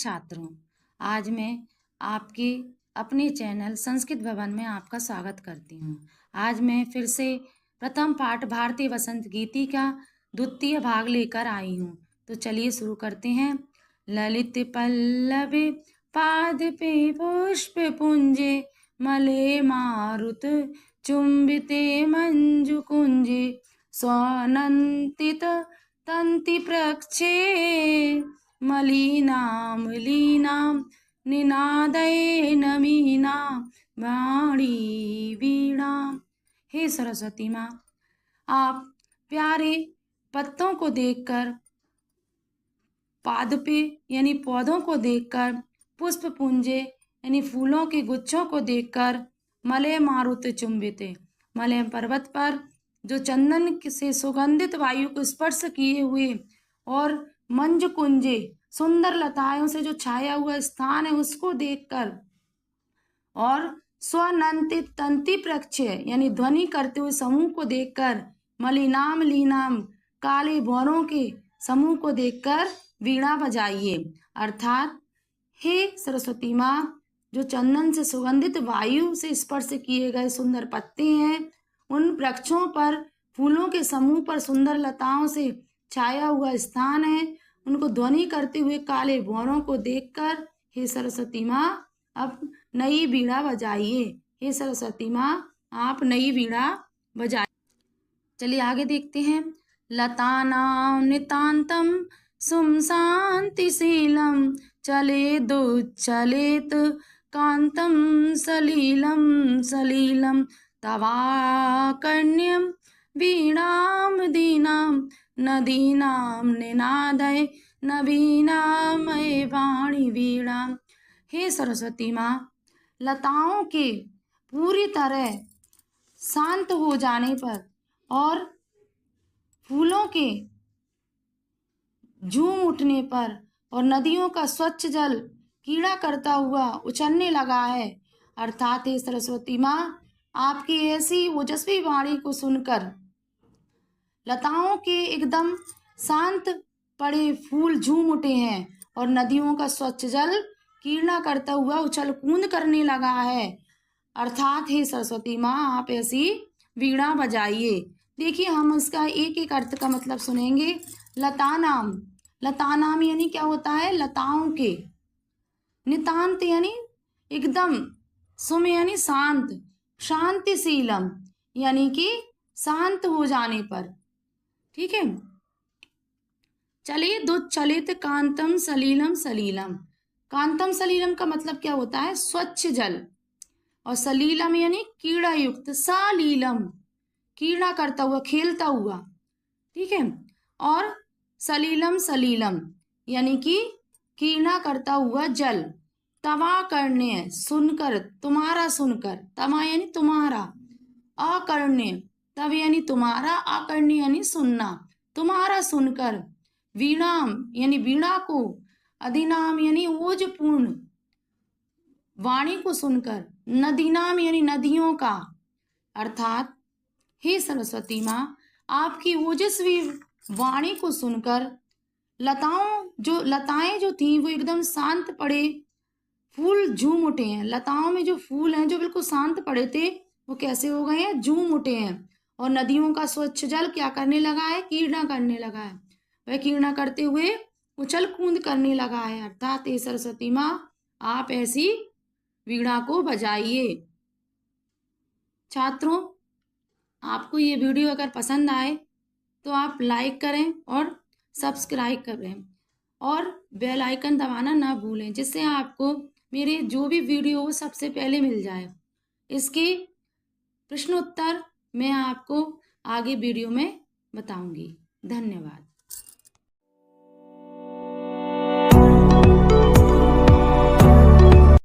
छात्रों, आज मैं आपके अपने चैनल संस्कृत भवन में आपका स्वागत करती हूँ। आज मैं फिर से प्रथम पाठ भारतीय वसंत गीति का द्वितीय भाग लेकर आई हूँ। तो चलिए शुरू करते हैं। ललित पल्लवे पादपे पुष्प पुंजे मले मारुत चुंबिते मंजु कुंजे स्वानंतित तंति प्रक्षे मलिनाम लीनाम निनादय नमीना वाणी वीणा। हे सरस्वती माँ, आप प्यारे पत्तों को देखकर, पादपे यानी पौधों को देखकर, पुष्प पुंजे यानी फूलों के गुच्छों को देखकर, मलय मारुत चुंबिते मलय पर्वत पर जो चंदन से सुगंधित वायु को स्पर्श किए हुए और मंज कुंजे सुंदर लताओं से जो छाया हुआ स्थान है उसको देखकर, और स्वनंतित तंति प्रक्षय यानी ध्वनि करते हुए समूह को देखकर, मलिनाम लीनाम काले भौरों के समूह को देखकर वीणा बजाइए। अर्थात हे सरस्वती माँ, जो चंदन से सुगंधित वायु से स्पर्श किए गए सुंदर पत्ते हैं, उन वृक्षों पर फूलों के समूह पर सुंदर लताओं से छाया हुआ स्थान है, उनको ध्वनि करते हुए काले भौरों को देखकर हे सरस्वती माँ अब नई वीणा बजाइए। हे सरस्वती माँ, आप नई वीणा बजाइए। चलिए आगे देखते हैं। लतानां नितांतम सुमशांतिशीलम चलेदुच्चलेत कांतम सलीलम सलीलम तवाकर्ण्यम वीणाम दीनाम नदीनाम निनादय नवीनामय वाणी वीणा। हे सरस्वती माँ, लताओं के पूरी तरह शांत हो जाने पर और फूलों के झूम उठने पर और नदियों का स्वच्छ जल कीड़ा करता हुआ उछलने लगा है, अर्थात हे सरस्वती माँ, आपकी ऐसी ओजस्वी वाणी को सुनकर लताओं के एकदम शांत पड़े फूल झूम उठे हैं और नदियों का स्वच्छ जल कीड़ा करता हुआ उछल कूद करने लगा है, अर्थात हे सरस्वती माँ, आप ऐसी वीणा बजाइए। देखिए, हम इसका एक एक अर्थ का मतलब सुनेंगे। लतानाम, लतानाम यानी क्या होता है? लताओं के। नितांत यानी एकदम, सुम यानी शांत, शांतिशीलम यानी कि शांत हो जाने पर। ठीक है। चलिए दुच्चलित कांतम सलीलम सलीलम। कांतम सलीलम का मतलब क्या होता है? स्वच्छ जल। और सलीलम यानी कीड़ा युक्त, सलीलम कीड़ा करता हुआ, खेलता हुआ। ठीक है। और सलीलम सलीलम यानी कि कीड़ा करता हुआ जल। तवा करने सुनकर, तुम्हारा सुनकर, तमा यानी तुम्हारा, अकर्ण्य तब यानी तुम्हारा, अकर्ण्य यानी सुनना, तुम्हारा सुनकर, वीणाम यानी वीणा को, अधिनाम यानी ओजपूर्ण वाणी को सुनकर, नदीनाम यानी नदियों का। अर्थात हे सरस्वती माँ, आपकी ओजस्वी वाणी को सुनकर लताएं जो थी वो एकदम शांत पड़े फूल झूम उठे हैं। लताओं में जो फूल हैं जो बिल्कुल शांत पड़े थे वो कैसे हो गए हैं? झूम उठे हैं। और नदियों का स्वच्छ जल क्या करने लगा है? कीड़ा करने लगा है। वह कीड़ा करते हुए उछल कूद करने लगा है। अर्थात हे सरस्वती माँ, आप ऐसी वीणा को बजाइए। छात्रों, आपको ये वीडियो अगर पसंद आए तो आप लाइक करें और सब्सक्राइब करें और बेल आइकन दबाना ना भूलें, जिससे आपको मेरे जो भी वीडियो हो सबसे पहले मिल जाए। इसके प्रश्न उत्तर मैं आपको आगे वीडियो में बताऊंगी। धन्यवाद।